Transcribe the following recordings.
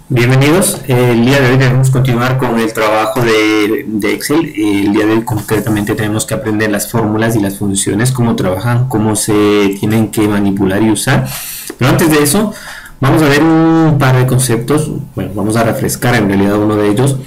Bienvenidos, el día de hoy debemos continuar con el trabajo de Excel. El día de hoy concretamente tenemos que aprender las fórmulas y las funciones, cómo trabajan, cómo se tienen que manipular y usar. Pero antes de eso vamos a ver un par de conceptos. Bueno, vamos a refrescar en realidad uno de ellos,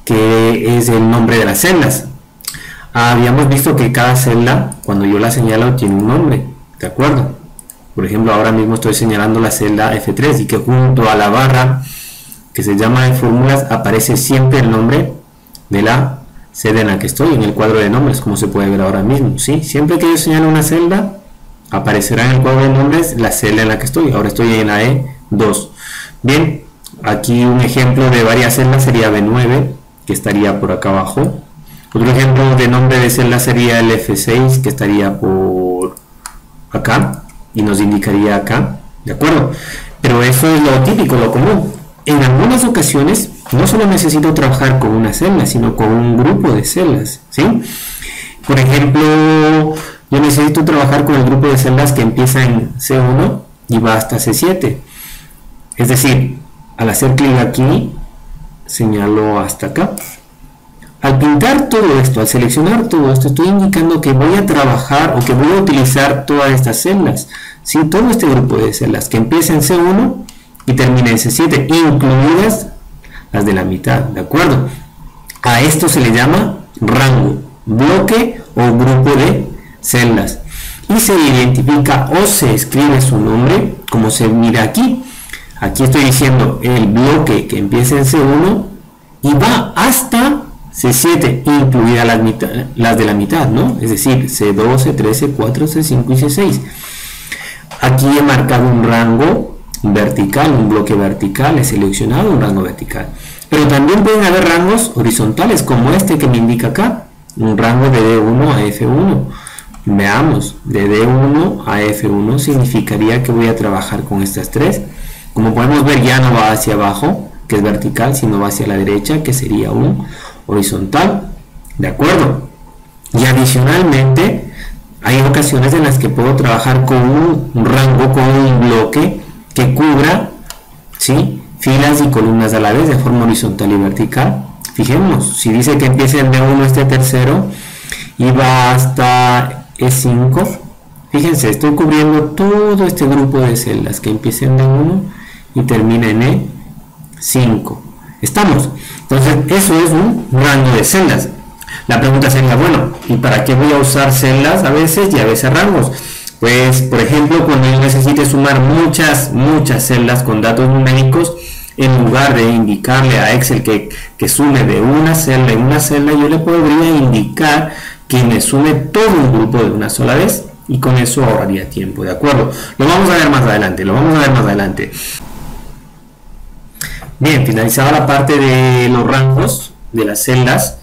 que es el nombre de las celdas. Habíamos visto que cada celda, cuando yo la señalo, tiene un nombre, ¿de acuerdo? Por ejemplo, ahora mismo estoy señalando la celda F3 y que junto a la barra que se llama de fórmulas aparece siempre el nombre de la celda en la que estoy, en el cuadro de nombres, como se puede ver ahora mismo, ¿sí? Siempre que yo señalo una celda, aparecerá en el cuadro de nombres la celda en la que estoy. Ahora estoy en la E2. Bien, aquí un ejemplo de varias celdas sería B9, que estaría por acá abajo. Otro ejemplo de nombre de celda sería el F6, que estaría por acá y nos indicaría acá, ¿de acuerdo? Pero eso es lo típico, lo común. En algunas ocasiones no solo necesito trabajar con una celda, sino con un grupo de celdas, ¿sí? Por ejemplo, yo necesito trabajar con el grupo de celdas que empieza en C1 y va hasta C7. Es decir, al hacer clic aquí, señalo hasta acá. Al pintar todo esto, al seleccionar todo esto, estoy indicando que voy a trabajar o que voy a utilizar todas estas celdas, ¿sí? Todo este grupo de celdas que empieza en C1 y termina en C7, incluidas las de la mitad, ¿de acuerdo? A esto se le llama rango, bloque o grupo de celdas. Y se identifica o se escribe su nombre, como se mira aquí. Aquí estoy diciendo el bloque que empieza en C1 y va hasta C7, incluidas las de la mitad, ¿no? Es decir, C2, C3, C4, C5 y C6. Aquí he marcado un rango vertical, un bloque vertical, he seleccionado un rango vertical. Pero también pueden haber rangos horizontales, como este que me indica acá, un rango de D1 a F1. Veamos, de D1 a F1 significaría que voy a trabajar con estas tres. Como podemos ver, ya no va hacia abajo, que es vertical, sino va hacia la derecha, que sería un horizontal, ¿de acuerdo? Y adicionalmente hay ocasiones en las que puedo trabajar con un rango, con un bloque que cubra, ¿sí?, filas y columnas a la vez de forma horizontal y vertical. Fijémonos, si dice que empieza en D1 este tercero y va hasta E5, fíjense, estoy cubriendo todo este grupo de celdas que empieza en D1 y termina en E5. ¿Estamos? Entonces eso es un rango de celdas. La pregunta sería, bueno, ¿y para qué voy a usar celdas a veces y a veces rangos? Pues, por ejemplo, cuando yo necesite sumar muchas celdas con datos numéricos, en lugar de indicarle a Excel que sume de una celda en una celda, yo le podría indicar que me sume todo un grupo de una sola vez y con eso ahorraría tiempo, ¿de acuerdo? Lo vamos a ver más adelante, Bien, finalizada la parte de los rangos de las celdas,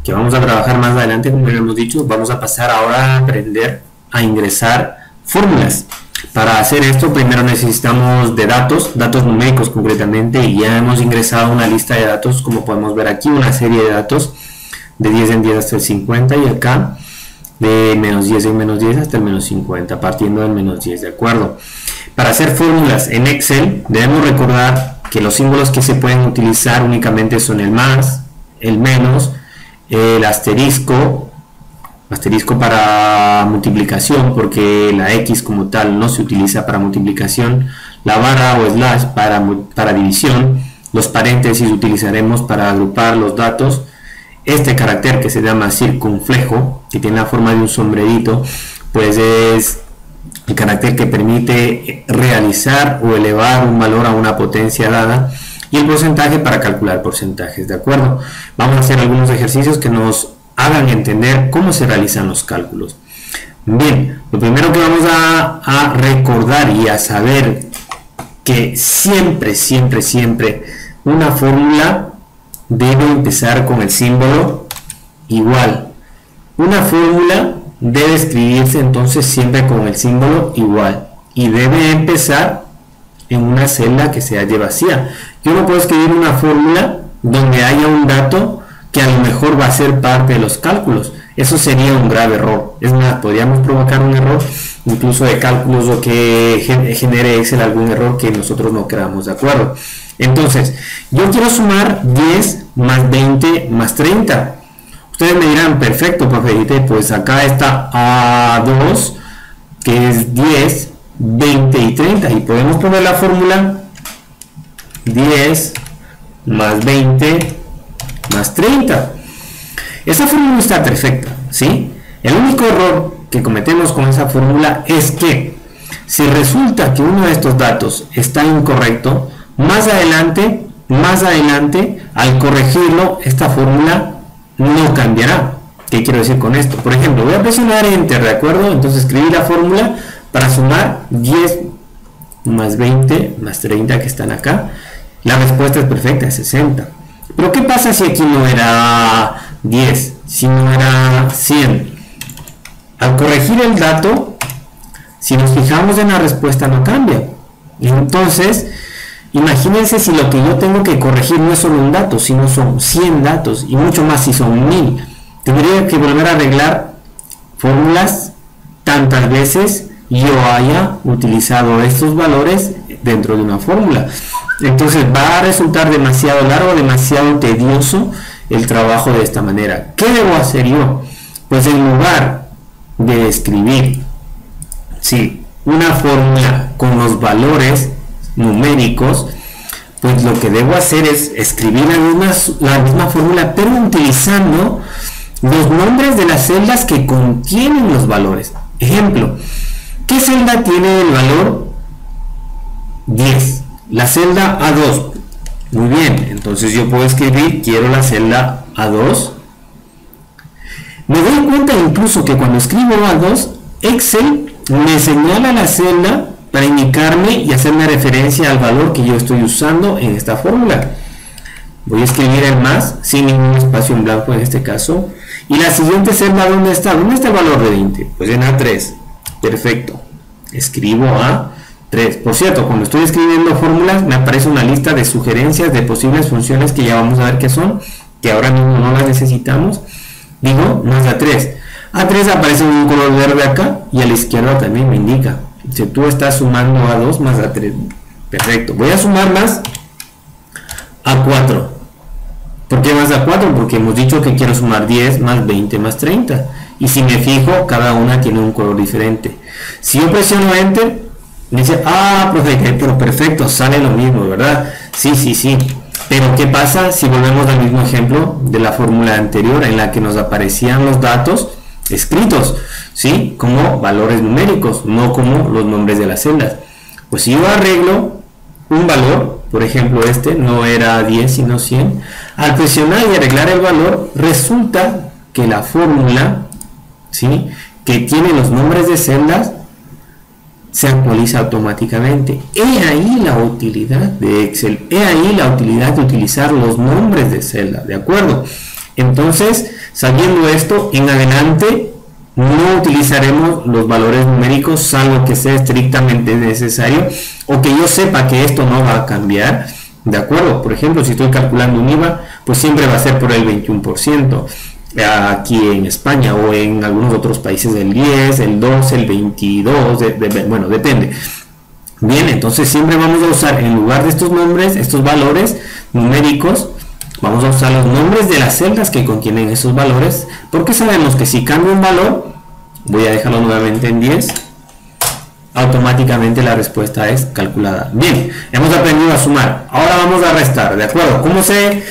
que vamos a trabajar más adelante, como ya hemos dicho, vamos a pasar ahora a aprender a ingresar fórmulas. Para hacer esto primero necesitamos de datos numéricos concretamente, y ya hemos ingresado una lista de datos, como podemos ver aquí, una serie de datos de 10 en 10 hasta el 50, y acá de menos 10 en menos 10 hasta el menos 50, partiendo del menos 10, ¿de acuerdo? Para hacer fórmulas en Excel debemos recordar que los símbolos que se pueden utilizar únicamente son el más, el menos, el asterisco para multiplicación, porque la X como tal no se utiliza para multiplicación, la barra o slash para división, los paréntesis utilizaremos para agrupar los datos, este carácter que se llama circunflejo, que tiene la forma de un sombrerito, pues es el carácter que permite realizar o elevar un valor a una potencia dada, y el porcentaje para calcular porcentajes, ¿de acuerdo? Vamos a hacer algunos ejercicios que nos hagan entender cómo se realizan los cálculos. Bien, lo primero que vamos a recordar y a saber que siempre una fórmula debe empezar con el símbolo igual. Una fórmula debe escribirse entonces siempre con el símbolo igual y debe empezar en una celda que se halle vacía. Yo no puedo escribir una fórmula donde haya un dato que a lo mejor va a ser parte de los cálculos. Eso sería un grave error. Es más, podríamos provocar un error incluso de cálculos o que genere Excel algún error que nosotros no queramos, ¿de acuerdo? Entonces, yo quiero sumar 10 más 20 más 30. Ustedes me dirán, perfecto, profe, pues acá está A2, que es 10, 20 y 30. Y podemos poner la fórmula 10 más 20 más 30. Esa fórmula está perfecta, ¿sí? El único error que cometemos con esa fórmula es que si resulta que uno de estos datos está incorrecto, más adelante, al corregirlo, esta fórmula no cambiará. ¿Qué quiero decir con esto? Por ejemplo, voy a presionar Enter, ¿de acuerdo? Entonces escribí la fórmula para sumar 10 más 20 más 30 que están acá. La respuesta es perfecta, es 60. Pero ¿qué pasa si aquí no era 10, si no era 100? Al corregir el dato, si nos fijamos en la respuesta no cambia. Entonces, imagínense si lo que yo tengo que corregir no es solo un dato, sino son 100 datos y mucho más si son 1000. Tendría que volver a arreglar fórmulas tantas veces yo haya utilizado estos valores dentro de una fórmula. Entonces va a resultar demasiado largo, demasiado tedioso el trabajo de esta manera. ¿Qué debo hacer yo? Pues en lugar de escribir una fórmula con los valores numéricos, pues lo que debo hacer es escribir la misma fórmula, pero utilizando los nombres de las celdas que contienen los valores. Ejemplo, ¿qué celda tiene el valor 10? La celda A2. Muy bien, entonces yo puedo escribir, quiero la celda A2. Me doy cuenta incluso que cuando escribo A2, Excel me señala la celda para indicarme y hacerme referencia al valor que yo estoy usando en esta fórmula. Voy a escribir el más, sin ningún espacio en blanco en este caso. Y la siguiente celda, ¿dónde está? ¿Dónde está el valor de 20? Pues en A3. Perfecto. Escribo A3. Por cierto, cuando estoy escribiendo fórmulas, me aparece una lista de sugerencias de posibles funciones que ya vamos a ver qué son, que ahora mismo no las necesitamos. Digo, más A3. A3 aparece en un color verde acá y a la izquierda también me indica. Si tú estás sumando A2 más A3. Perfecto. Voy a sumar más A4. ¿Por qué más A4? Porque hemos dicho que quiero sumar 10 más 20 más 30. Y si me fijo, cada una tiene un color diferente. Si yo presiono Enter, me dice, profe, pero perfecto, sale lo mismo, ¿verdad? Sí. Pero ¿qué pasa si volvemos al mismo ejemplo de la fórmula anterior en la que nos aparecían los datos escritos, ¿sí? Como valores numéricos, no como los nombres de las celdas? Pues si yo arreglo un valor, por ejemplo este no era 10 sino 100, al presionar y arreglar el valor, resulta que la fórmula, ¿sí?, que tiene los nombres de celdas se actualiza automáticamente. He ahí la utilidad de Excel, he ahí la utilidad de utilizar los nombres de celda, ¿de acuerdo? Entonces, sabiendo esto, en adelante no utilizaremos los valores numéricos salvo que sea estrictamente necesario o que yo sepa que esto no va a cambiar, ¿de acuerdo? Por ejemplo, si estoy calculando un IVA, pues siempre va a ser por el 21%. Aquí en España o en algunos otros países el 10, el 12, el 22, bueno, depende. Bien, entonces siempre vamos a usar, en lugar de estos nombres, estos valores numéricos, vamos a usar los nombres de las celdas que contienen esos valores, porque sabemos que si cambio un valor, voy a dejarlo nuevamente en 10, automáticamente la respuesta es calculada. Bien, hemos aprendido a sumar. Ahora vamos a restar, ¿de acuerdo? ¿Cómo se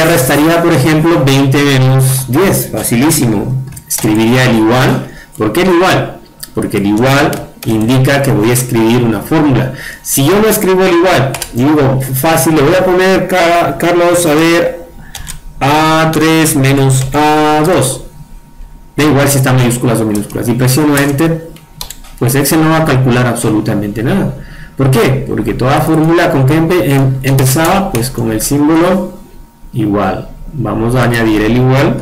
restaría, por ejemplo, 20 menos 10? Facilísimo. Escribiría el igual. ¿Por qué el igual? Porque el igual indica que voy a escribir una fórmula. Si yo no escribo el igual, digo, fácil, le voy a poner, Carlos, a ver, A3 menos A2. Da igual si está mayúsculas o minúsculas. Y presiono Enter, pues Excel no va a calcular absolutamente nada. ¿Por qué? Porque toda fórmula con que empezaba, pues con el símbolo igual. Vamos a añadir el igual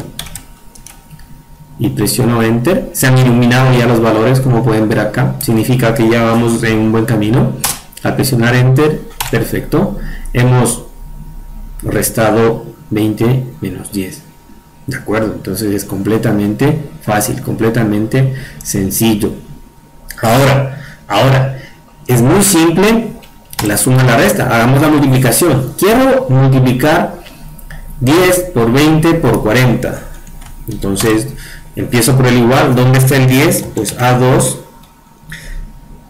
y presiono Enter. Se han iluminado ya los valores, como pueden ver acá. Significa que ya vamos en un buen camino. Al presionar Enter, perfecto. Hemos restado 20 menos 10. ¿De acuerdo? Entonces es completamente fácil, completamente sencillo. Ahora, es muy simple la suma y la resta. Hagamos la multiplicación. Quiero multiplicar 10 por 20 por 40. Entonces empiezo por el igual. ¿Dónde está el 10? Pues A2.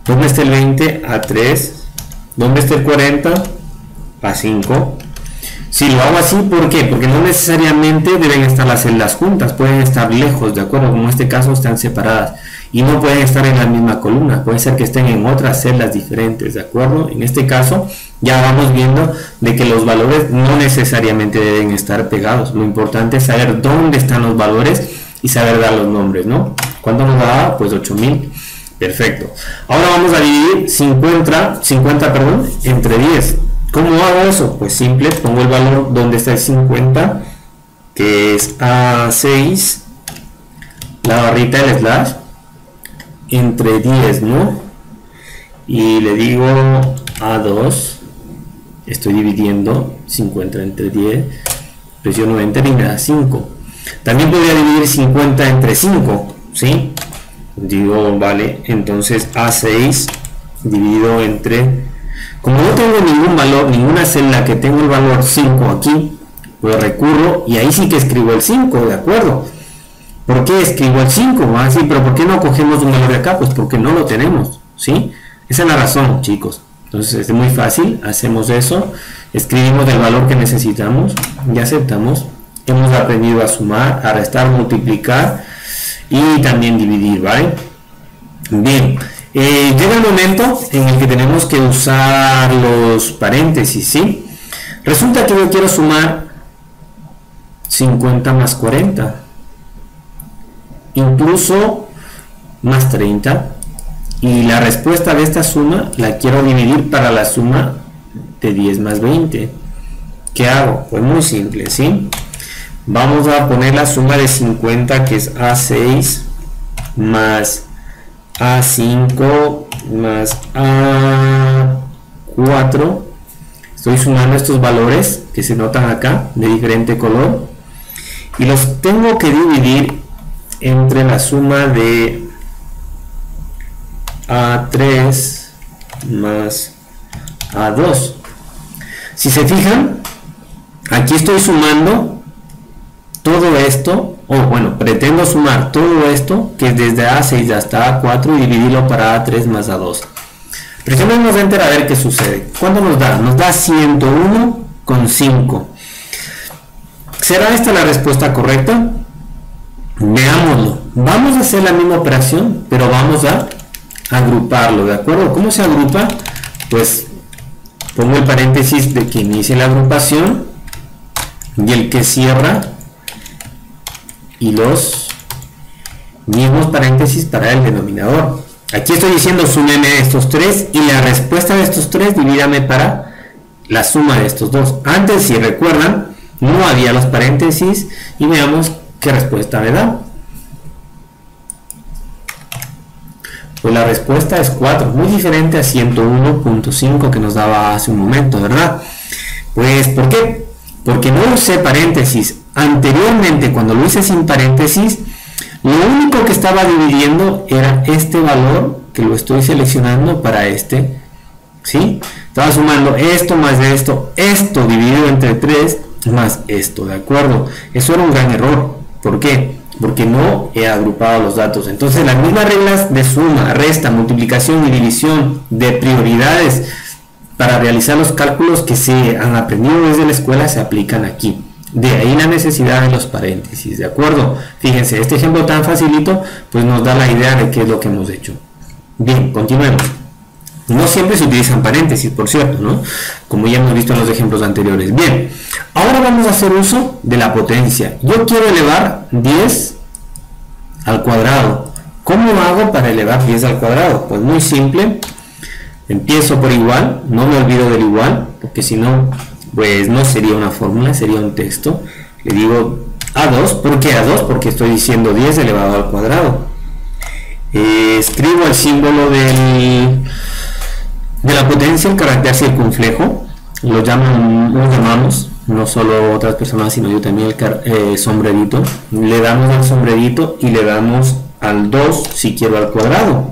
¿Dónde está el 20? A3. ¿Dónde está el 40? A5. Si lo hago así, ¿por qué? Porque no necesariamente deben estar las celdas juntas, pueden estar lejos, ¿de acuerdo? Como en este caso están separadas y no pueden estar en la misma columna, puede ser que estén en otras celdas diferentes, ¿de acuerdo? En este caso ya vamos viendo de que los valores no necesariamente deben estar pegados, lo importante es saber dónde están los valores y saber dar los nombres, ¿no? ¿Cuánto nos da? Pues 8000. Perfecto. Ahora vamos a dividir 50 entre 10. ¿Cómo hago eso? Pues simple, pongo el valor donde está el 50, que es A6, la barrita del slash, entre 10, ¿no? Y le digo A2, estoy dividiendo 50 entre 10, presiono Enter y me da 5. También podría dividir 50 entre 5, ¿sí? Digo, vale, entonces A6 dividido entre... Como no tengo ningún valor, ninguna celda que tenga el valor 5 aquí, pues recurro y ahí sí que escribo el 5, ¿de acuerdo? ¿Por qué escribo el 5? Ah, sí, pero ¿por qué no cogemos un valor de acá? Pues porque no lo tenemos, ¿sí? Esa es la razón, chicos. Entonces es muy fácil, hacemos eso, escribimos el valor que necesitamos y aceptamos. Hemos aprendido a sumar, a restar, multiplicar y también dividir, ¿vale? Bien. Llega el momento en el que tenemos que usar los paréntesis, ¿sí? Resulta que yo quiero sumar 50 más 40, incluso más 30, y la respuesta de esta suma la quiero dividir para la suma de 10 más 20. ¿Qué hago? Pues muy simple, ¿sí? Vamos a poner la suma de 50, que es A6 más A5 más A4. Estoy sumando estos valores que se notan acá de diferente color y los tengo que dividir entre la suma de A3 más A2. Si se fijan, aquí estoy sumando todo esto, o bueno, pretendo sumar todo esto que es desde A6 hasta A4 y dividirlo para A3 más A2. Presionemos Enter a ver qué sucede. ¿Cuánto nos da? Nos da 101,5. ¿Será esta la respuesta correcta? Veámoslo. Vamos a hacer la misma operación, pero vamos a agruparlo, ¿de acuerdo? ¿Cómo se agrupa? Pues pongo el paréntesis de que inicie la agrupación y el que cierra y los mismos paréntesis para el denominador. Aquí estoy diciendo súmeme estos tres y la respuesta de estos tres divídame para la suma de estos dos. Antes, si recuerdan, no había los paréntesis y veamos qué respuesta me da. Pues la respuesta es 4, muy diferente a 101.5 que nos daba hace un momento, ¿verdad? Pues, ¿por qué? Porque no usé paréntesis. Anteriormente, cuando lo hice sin paréntesis, lo único que estaba dividiendo era este valor que lo estoy seleccionando para este, ¿sí? Estaba sumando esto más esto dividido entre 3 más esto, ¿de acuerdo? Eso era un gran error. ¿Por qué? Porque no he agrupado los datos. Entonces las mismas reglas de suma, resta, multiplicación y división de prioridades para realizar los cálculos que se han aprendido desde la escuela se aplican aquí. De ahí la necesidad de los paréntesis, ¿de acuerdo? Fíjense, este ejemplo tan facilito pues nos da la idea de qué es lo que hemos hecho. Bien, continuemos. No siempre se utilizan paréntesis, por cierto, ¿no? Como ya hemos visto en los ejemplos anteriores. Bien, ahora vamos a hacer uso de la potencia. Yo quiero elevar 10 al cuadrado. ¿Cómo hago para elevar 10 al cuadrado? Pues muy simple. Empiezo por igual, no me olvido del igual, porque si no, pues no sería una fórmula, sería un texto. Le digo A2, ¿por qué A2? Porque estoy diciendo 10 elevado al cuadrado. Escribo el símbolo de la potencia, el carácter circunflejo, lo llamamos no solo otras personas, sino yo también, el sombrerito. Le damos al sombrerito y le damos al 2 si quiero al cuadrado.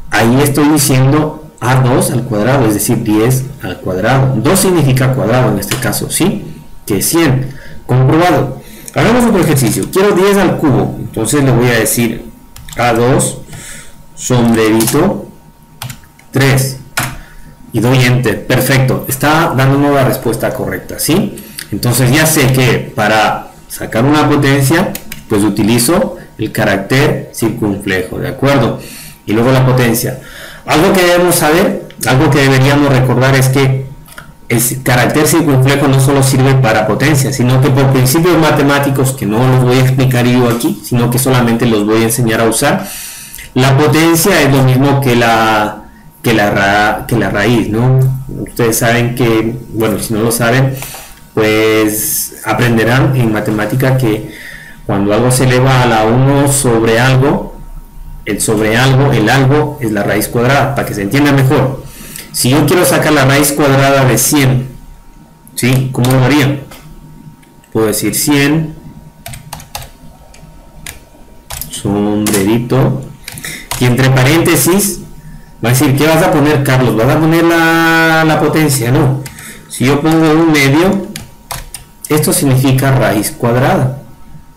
Ahí estoy diciendo A2 al cuadrado, es decir, 10 al cuadrado. 2 significa cuadrado en este caso, ¿sí? Que es 100. Comprobado. Hagamos otro ejercicio. Quiero 10 al cubo. Entonces le voy a decir A2, sombrerito, 3. Y doy enter. Perfecto. Está dándonos la respuesta correcta, ¿sí? Entonces ya sé que para sacar una potencia, pues utilizo el carácter circunflejo, ¿de acuerdo? Y luego la potencia. Algo que debemos saber, algo que deberíamos recordar es que el carácter circunflejo no solo sirve para potencia, sino que por principios matemáticos, que no los voy a explicar yo aquí, sino que solamente los voy a enseñar a usar, la potencia es lo mismo que la raíz, ¿no? Ustedes saben que, bueno, si no lo saben, pues aprenderán en matemática que cuando algo se eleva a la 1 sobre algo, el algo es la raíz cuadrada, para que se entienda mejor. Si yo quiero sacar la raíz cuadrada de 100, ¿sí? ¿Cómo lo haría? Puedo decir 100, sombrerito, y entre paréntesis va a decir, ¿qué vas a poner, Carlos? ¿Vas a poner la potencia? No. Si yo pongo un medio, esto significa raíz cuadrada.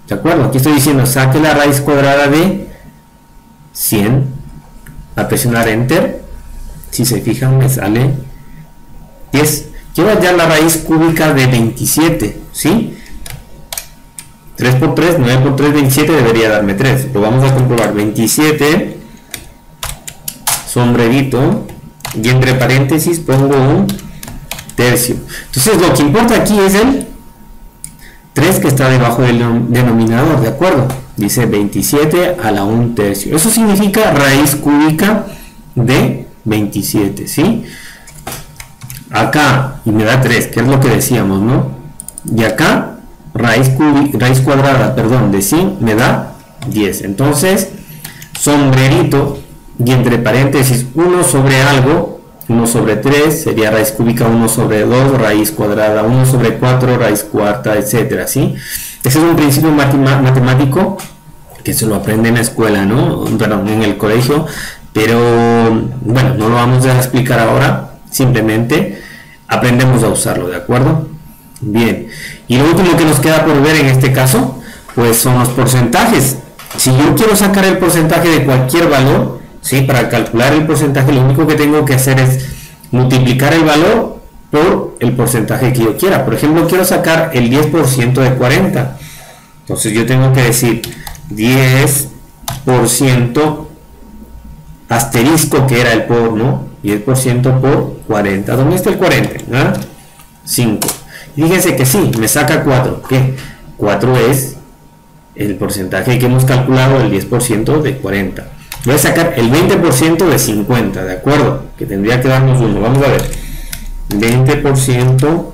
¿De acuerdo? Aquí estoy diciendo, saque la raíz cuadrada de 100. A presionar Enter, si se fijan, me sale 10. Quiero hallar la raíz cúbica de 27, ¿sí? 3 por 3, 9 por 3, 27, debería darme 3. Lo vamos a comprobar. 27, sombrerito, y entre paréntesis pongo un tercio. Entonces lo que importa aquí es el 3 que está debajo del denominador, ¿de acuerdo? Dice 27 a la 1 tercio. Eso significa raíz cúbica de 27, ¿sí? Acá, y me da 3, que es lo que decíamos, ¿no? Y acá, raíz cuadrada, perdón, de 100 me da 10. Entonces, sombrerito, y entre paréntesis 1 sobre algo, 1 sobre 3, sería raíz cúbica 1 sobre 2, raíz cuadrada 1 sobre 4, raíz cuarta, etcétera, ¿sí? Ese es un principio matemático que se lo aprende en la escuela, ¿no? Perdón, en el colegio, pero bueno, no lo vamos a explicar ahora, simplemente aprendemos a usarlo, ¿de acuerdo? Bien, y lo último que nos queda por ver en este caso, pues son los porcentajes. Si yo quiero sacar el porcentaje de cualquier valor, ¿sí? Para calcular el porcentaje, lo único que tengo que hacer es multiplicar el valor por el porcentaje que yo quiera. Por ejemplo, quiero sacar el 10% de 40. Entonces yo tengo que decir 10% asterisco, que era el por, ¿no? 10% por 40. ¿Dónde está el 40? ¿Ah? 5. Y fíjense que sí, me saca 4. ¿Qué? 4 es el porcentaje que hemos calculado, el 10% de 40. Voy a sacar el 20% de 50, ¿de acuerdo? Que tendría que darnos 1. Vamos a ver. 20%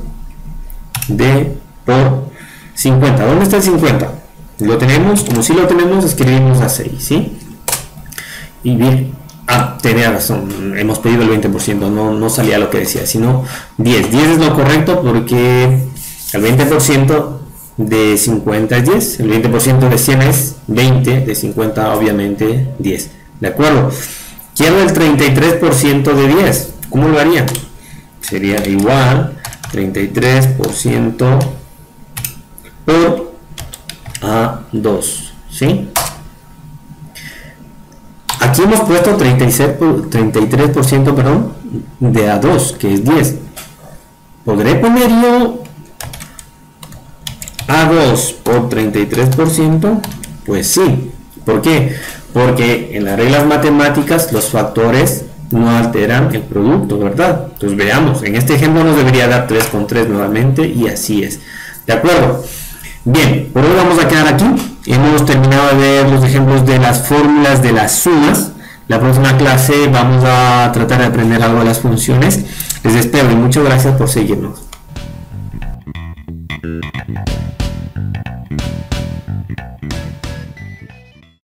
de por 50. ¿Dónde está el 50? Lo tenemos, como si lo tenemos, escribimos a 6, ¿sí? Y bien, tenía razón, hemos pedido el 20%, no salía lo que decía, sino 10. 10 es lo correcto porque el 20% de 50 es 10, el 20% de 100 es 20, de 50 obviamente 10, ¿de acuerdo? Quiero el 33% de 10, ¿cómo lo haría? Sería igual 33% por A2, ¿sí? Aquí hemos puesto 33%, perdón, de A2, que es 10. ¿Podré poner yo A2 por 33%? Pues sí. ¿Por qué? Porque en las reglas matemáticas los factores no alteran el producto, ¿verdad? Entonces veamos, en este ejemplo nos debería dar 3 con 3 nuevamente y así es. ¿De acuerdo? Bien, por hoy vamos a quedar aquí. Hemos terminado de ver los ejemplos de las fórmulas de las sumas. La próxima clase vamos a tratar de aprender algo de las funciones. Les espero y muchas gracias por seguirnos.